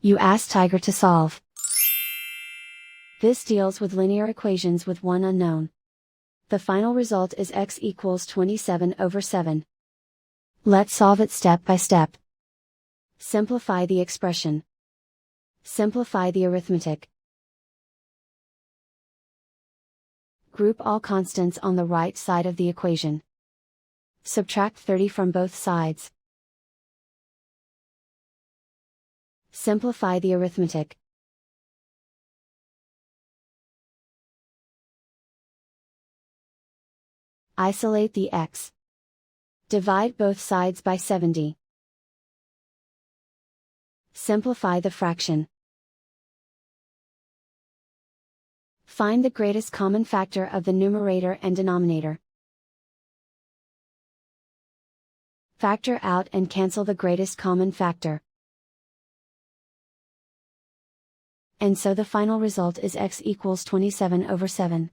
You ask Tiger to solve. This deals with linear equations with one unknown. The final result is x equals 27/7. Let's solve it step by step. Simplify the expression. Simplify the arithmetic. Group all constants on the right side of the equation. Subtract 30 from both sides. Simplify the arithmetic. Isolate the x. Divide both sides by 70. Simplify the fraction. Find the greatest common factor of the numerator and denominator. Factor out and cancel the greatest common factor. And so the final result is x equals 27/7.